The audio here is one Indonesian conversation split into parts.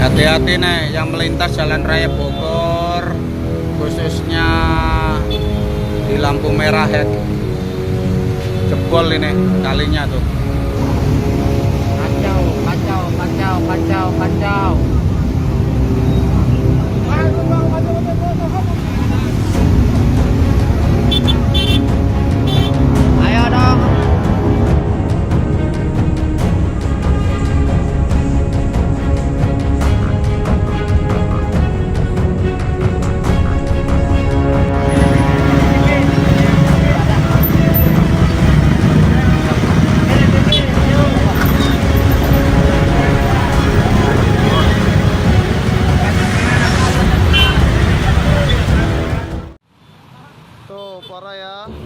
Hati-hati nih yang melintas Jalan Raya Bogor, khususnya di lampu merah ya. Jebol ini kalinya tuh. Kacau, kacau, kacau, kacau, kacau. Ayo dong.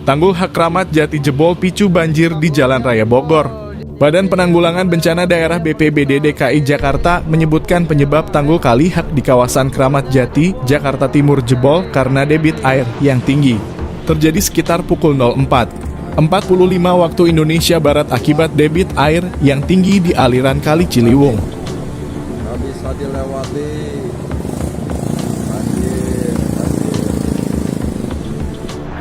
Tanggul Hak Kramat Jati jebol picu banjir di Jalan Raya Bogor. Badan Penanggulangan Bencana Daerah BPBD DKI Jakarta menyebutkan penyebab tanggul kali hak di kawasan Kramat Jati, Jakarta Timur jebol karena debit air yang tinggi. Terjadi sekitar pukul 04.45 waktu Indonesia Barat akibat debit air yang tinggi di aliran Kali Ciliwung. Nggak bisa dilewati.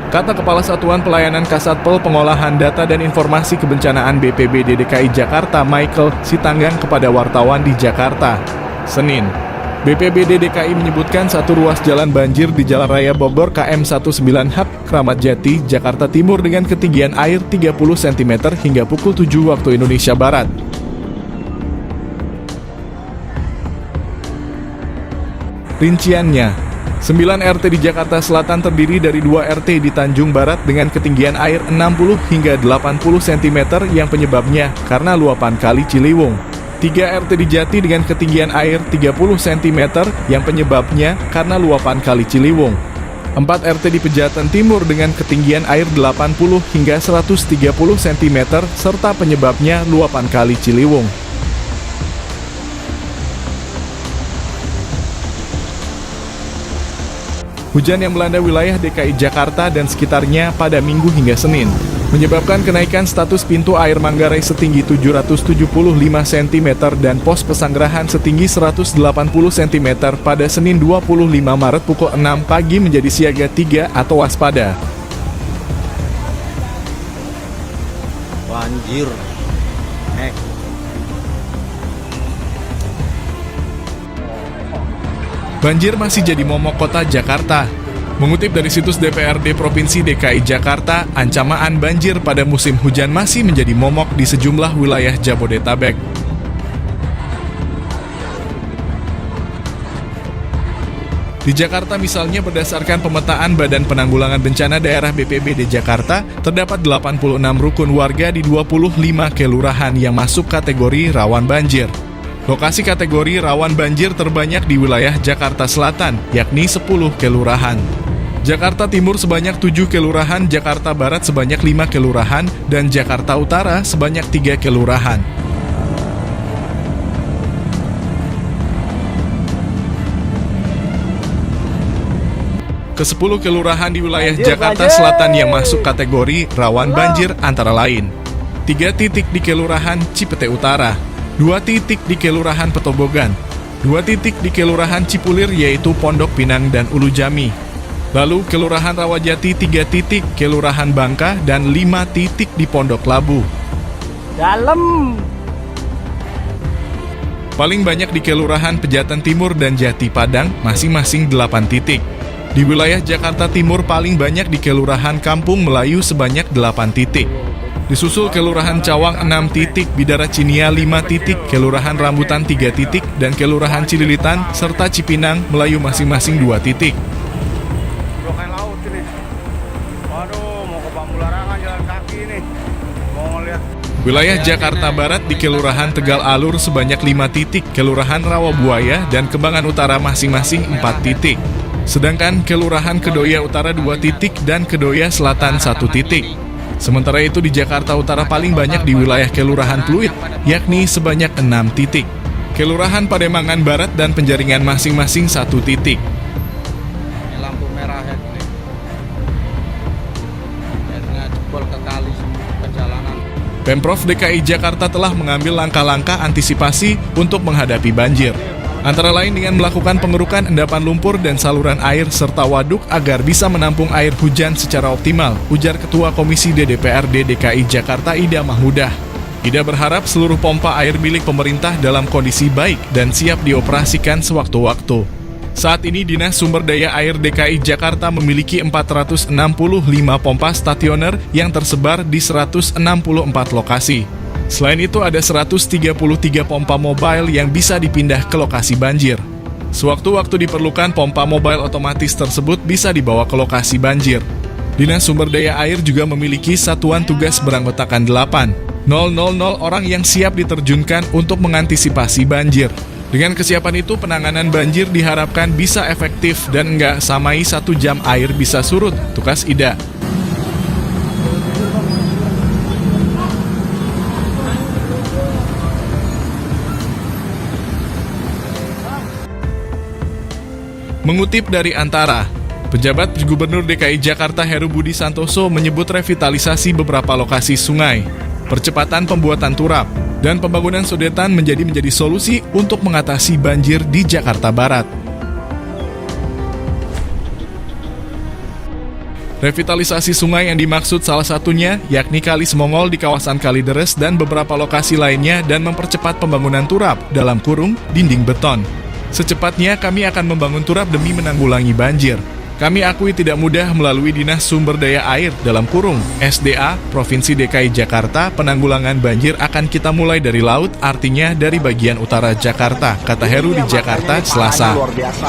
Kata Kepala Satuan Pelayanan Kasatpol Pengolahan Data dan Informasi Kebencanaan BPBD DKI Jakarta Michael Sitanggang kepada wartawan di Jakarta, Senin. BPBD DKI menyebutkan satu ruas jalan banjir di Jalan Raya Bogor KM 19 Hak Kramat Jati, Jakarta Timur dengan ketinggian air 30 cm hingga pukul 7 waktu Indonesia Barat. Rinciannya, 9 RT di Jakarta Selatan terdiri dari 2 RT di Tanjung Barat dengan ketinggian air 60 hingga 80 cm yang penyebabnya karena luapan Kali Ciliwung. 3 RT di Jati dengan ketinggian air 30 cm yang penyebabnya karena luapan Kali Ciliwung. 4 RT di Pejaten Timur dengan ketinggian air 80 hingga 130 cm serta penyebabnya luapan Kali Ciliwung. Hujan yang melanda wilayah DKI Jakarta dan sekitarnya pada Minggu hingga Senin menyebabkan kenaikan status pintu air Manggarai setinggi 775 cm dan pos pesanggerahan setinggi 180 cm pada Senin 25 Maret pukul 6 pagi menjadi siaga 3 atau waspada. Banjir. Banjir masih jadi momok kota Jakarta. Mengutip dari situs DPRD Provinsi DKI Jakarta, ancaman banjir pada musim hujan masih menjadi momok di sejumlah wilayah Jabodetabek. Di Jakarta misalnya berdasarkan pemetaan Badan Penanggulangan Bencana Daerah BPBD Jakarta, terdapat 86 rukun warga di 25 kelurahan yang masuk kategori rawan banjir. Lokasi kategori rawan banjir terbanyak di wilayah Jakarta Selatan, yakni 10 kelurahan. Jakarta Timur sebanyak 7 kelurahan, Jakarta Barat sebanyak 5 kelurahan, dan Jakarta Utara sebanyak 3 kelurahan. Ke-10 kelurahan di wilayah Jakarta Selatan yang masuk kategori rawan banjir antara lain 3 titik di Kelurahan Cipete Utara, 2 titik di Kelurahan Petobogan, 2 titik di Kelurahan Cipulir yaitu Pondok Pinang dan Ulu Jami. Lalu Kelurahan Rawajati 3 titik, Kelurahan Bangka, dan 5 titik di Pondok Labu. Dalam. Paling banyak di Kelurahan Pejaten Timur dan Jati Padang, masing-masing 8 titik. Di wilayah Jakarta Timur paling banyak di Kelurahan Kampung Melayu sebanyak 8 titik. Disusul Kelurahan Cawang 6 titik, Bidara Cinia 5 titik, Kelurahan Rambutan 3 titik, dan Kelurahan Cililitan serta Cipinang Melayu masing-masing 2 titik. Udah kayak laut ini. Waduh, mau ke Pamularangan jalan kaki nih. Mau ngeliat. Wilayah Jakarta Barat di Kelurahan Tegal Alur sebanyak 5 titik, Kelurahan Rawabuaya dan Kembangan Utara masing-masing 4 titik. Sedangkan Kelurahan Kedoya Utara 2 titik dan Kedoya Selatan 1 titik. Sementara itu di Jakarta Utara paling banyak di wilayah Kelurahan Pluit, yakni sebanyak 6 titik. Kelurahan Pademangan Barat dan Penjaringan masing-masing 1 titik. Ini lampu merah ya ini. Akhirnya jebol ke kali perjalanan. Pemprov DKI Jakarta telah mengambil langkah-langkah antisipasi untuk menghadapi banjir. Antara lain dengan melakukan pengerukan endapan lumpur dan saluran air serta waduk agar bisa menampung air hujan secara optimal, ujar Ketua Komisi DPRD DKI Jakarta Ida Mahmudah. Ida berharap seluruh pompa air milik pemerintah dalam kondisi baik dan siap dioperasikan sewaktu-waktu. Saat ini Dinas Sumber Daya Air DKI Jakarta memiliki 465 pompa stasioner yang tersebar di 164 lokasi. Selain itu ada 133 pompa mobile yang bisa dipindah ke lokasi banjir. Sewaktu-waktu diperlukan pompa mobile otomatis tersebut bisa dibawa ke lokasi banjir. Dinas Sumber Daya Air juga memiliki satuan tugas beranggotakan 8,000 orang yang siap diterjunkan untuk mengantisipasi banjir. Dengan kesiapan itu, penanganan banjir diharapkan bisa efektif dan nggak samai 1 jam air bisa surut, tukas Ida. Mengutip dari Antara, pejabat Gubernur DKI Jakarta Heru Budi Santoso menyebut revitalisasi beberapa lokasi sungai, percepatan pembuatan turap, dan pembangunan sodetan menjadi solusi untuk mengatasi banjir di Jakarta Barat. Revitalisasi sungai yang dimaksud salah satunya yakni Kali Semongol di kawasan Kalideres dan beberapa lokasi lainnya dan mempercepat pembangunan turap dalam kurung dinding beton. Secepatnya kami akan membangun turap demi menanggulangi banjir. Kami akui tidak mudah melalui Dinas Sumber Daya Air dalam kurung SDA Provinsi DKI Jakarta, penanggulangan banjir akan kita mulai dari laut, artinya dari bagian utara Jakarta, kata Heru di Jakarta Selasa. Luar biasa.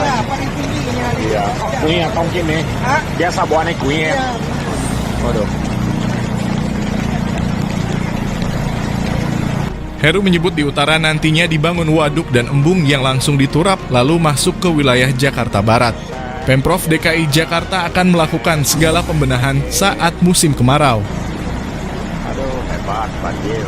Iya, kunyit mungkin nih. Biasa buahnya kunyit. Waduh. Heru menyebut di utara nantinya dibangun waduk dan embung yang langsung diturap lalu masuk ke wilayah Jakarta Barat. Pemprov DKI Jakarta akan melakukan segala pembenahan saat musim kemarau. Aduh, hebat, banjir.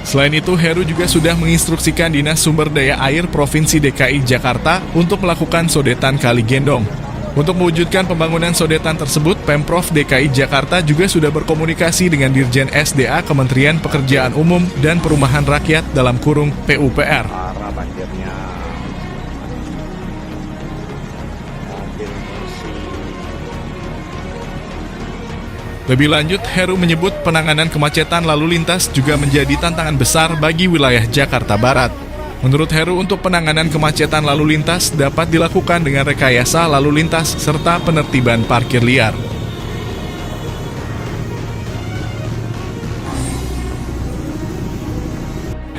Selain itu, Heru juga sudah menginstruksikan Dinas Sumber Daya Air Provinsi DKI Jakarta untuk melakukan sodetan Kali Gendong. Untuk mewujudkan pembangunan sodetan tersebut, Pemprov DKI Jakarta juga sudah berkomunikasi dengan Dirjen SDA Kementerian Pekerjaan Umum dan Perumahan Rakyat dalam kurung PUPR. Parah banjirnya. Mobil bersih. Lebih lanjut, Heru menyebut penanganan kemacetan lalu lintas juga menjadi tantangan besar bagi wilayah Jakarta Barat. Menurut Heru, untuk penanganan kemacetan lalu lintas dapat dilakukan dengan rekayasa lalu lintas serta penertiban parkir liar.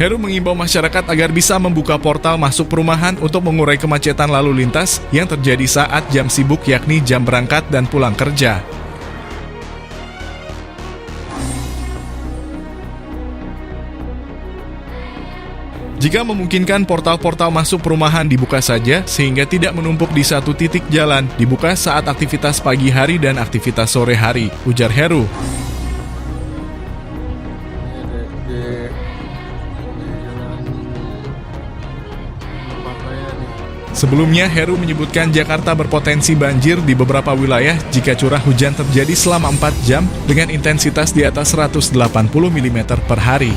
Heru mengimbau masyarakat agar bisa membuka portal masuk perumahan untuk mengurai kemacetan lalu lintas yang terjadi saat jam sibuk, yakni jam berangkat dan pulang kerja. Jika memungkinkan, portal-portal masuk perumahan dibuka saja sehingga tidak menumpuk di satu titik jalan, dibuka saat aktivitas pagi hari dan aktivitas sore hari, ujar Heru. Sebelumnya, Heru menyebutkan Jakarta berpotensi banjir di beberapa wilayah jika curah hujan terjadi selama 4 jam dengan intensitas di atas 180 mm per hari.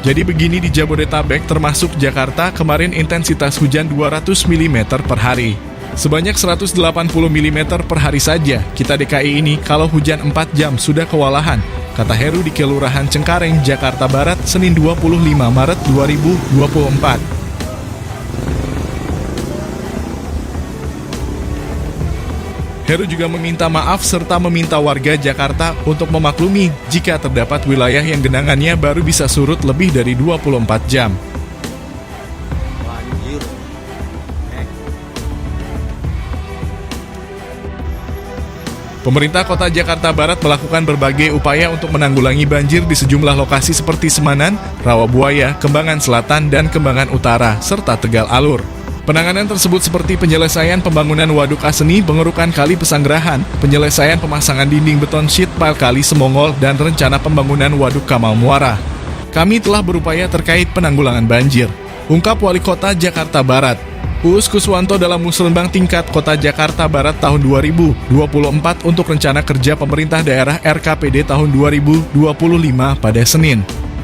Jadi begini di Jabodetabek termasuk Jakarta, kemarin intensitas hujan 200 mm per hari. Sebanyak 180 mm per hari saja, kita DKI ini kalau hujan 4 jam sudah kewalahan, kata Heru di Kelurahan Cengkareng, Jakarta Barat, Senin 25 Maret 2024. Heru juga meminta maaf serta meminta warga Jakarta untuk memaklumi jika terdapat wilayah yang genangannya baru bisa surut lebih dari 24 jam. Banjir. Pemerintah Kota Jakarta Barat melakukan berbagai upaya untuk menanggulangi banjir di sejumlah lokasi seperti Semanan, Rawabuaya, Kembangan Selatan, dan Kembangan Utara, serta Tegal Alur. Penanganan tersebut seperti penyelesaian pembangunan waduk Aseni, pengerukan kali Pesanggerahan, penyelesaian pemasangan dinding beton sheet pile Kali Semongol, dan rencana pembangunan waduk Kamal Muara. Kami telah berupaya terkait penanggulangan banjir. ungkap Wali Kota Jakarta Barat. Uus Kuswanto dalam musrenbang tingkat Kota Jakarta Barat tahun 2024 untuk rencana kerja pemerintah daerah RKPD tahun 2025 pada Senin.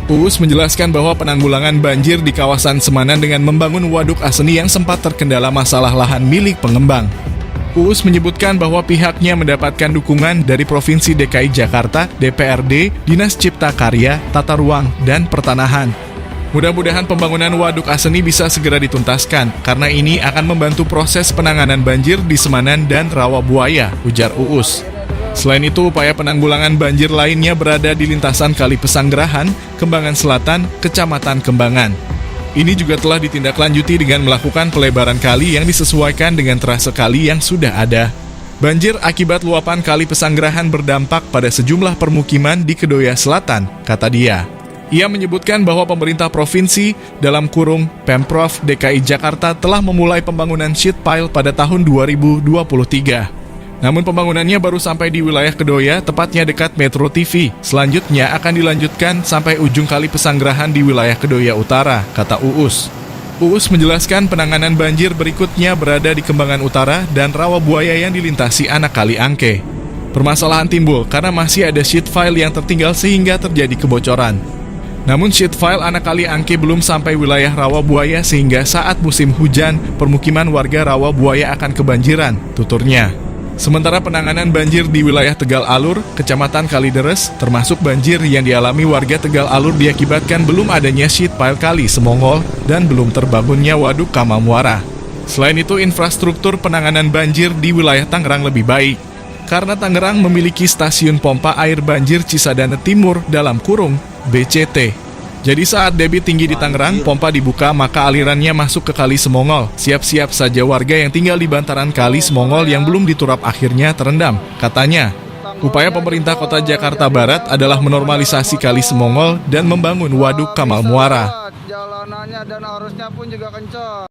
Uus menjelaskan bahwa penanggulangan banjir di kawasan Semanan dengan membangun waduk Aseni yang sempat terkendala masalah lahan milik pengembang. Uus menyebutkan bahwa pihaknya mendapatkan dukungan dari Provinsi DKI Jakarta, DPRD, Dinas Cipta Karya, Tata Ruang, dan Pertanahan. Mudah-mudahan pembangunan waduk Aseni bisa segera dituntaskan, karena ini akan membantu proses penanganan banjir di Semanan dan Rawabuaya, ujar Uus. Selain itu, upaya penanggulangan banjir lainnya berada di lintasan Kali Pesanggerahan, Kembangan Selatan, Kecamatan Kembangan. Ini juga telah ditindaklanjuti dengan melakukan pelebaran kali yang disesuaikan dengan trase kali yang sudah ada. Banjir akibat luapan Kali Pesanggerahan berdampak pada sejumlah permukiman di Kedoya Selatan, kata dia. Ia menyebutkan bahwa pemerintah provinsi dalam kurung Pemprov DKI Jakarta telah memulai pembangunan sheet pile pada tahun 2023. Namun pembangunannya baru sampai di wilayah Kedoya, tepatnya dekat Metro TV. Selanjutnya akan dilanjutkan sampai ujung Kali Pesanggerahan di wilayah Kedoya Utara, kata Uus. Uus menjelaskan penanganan banjir berikutnya berada di Kembangan Utara dan Rawabuaya yang dilintasi anak Kali Angke. Permasalahan timbul karena masih ada sheet file yang tertinggal sehingga terjadi kebocoran. Namun sheet file anak Kali Angke belum sampai wilayah Rawabuaya sehingga saat musim hujan, permukiman warga Rawabuaya akan kebanjiran, tuturnya. Sementara penanganan banjir di wilayah Tegal Alur, Kecamatan Kalideres, termasuk banjir yang dialami warga Tegal Alur diakibatkan belum adanya sheet pile Kali Semongol dan belum terbangunnya waduk Kamal Muara. Selain itu, infrastruktur penanganan banjir di wilayah Tangerang lebih baik. Karena Tangerang memiliki stasiun pompa air banjir Cisadane Timur dalam kurung BCT. Jadi saat debit tinggi di Tangerang, pompa dibuka maka alirannya masuk ke Kali Semongol. Siap-siap saja warga yang tinggal di bantaran Kali Semongol yang belum diturap akhirnya terendam, katanya. Upaya pemerintah Kota Jakarta Barat adalah menormalisasi Kali Semongol dan membangun waduk Kamal Muara. Jalanannya dan arusnya pun juga kencang.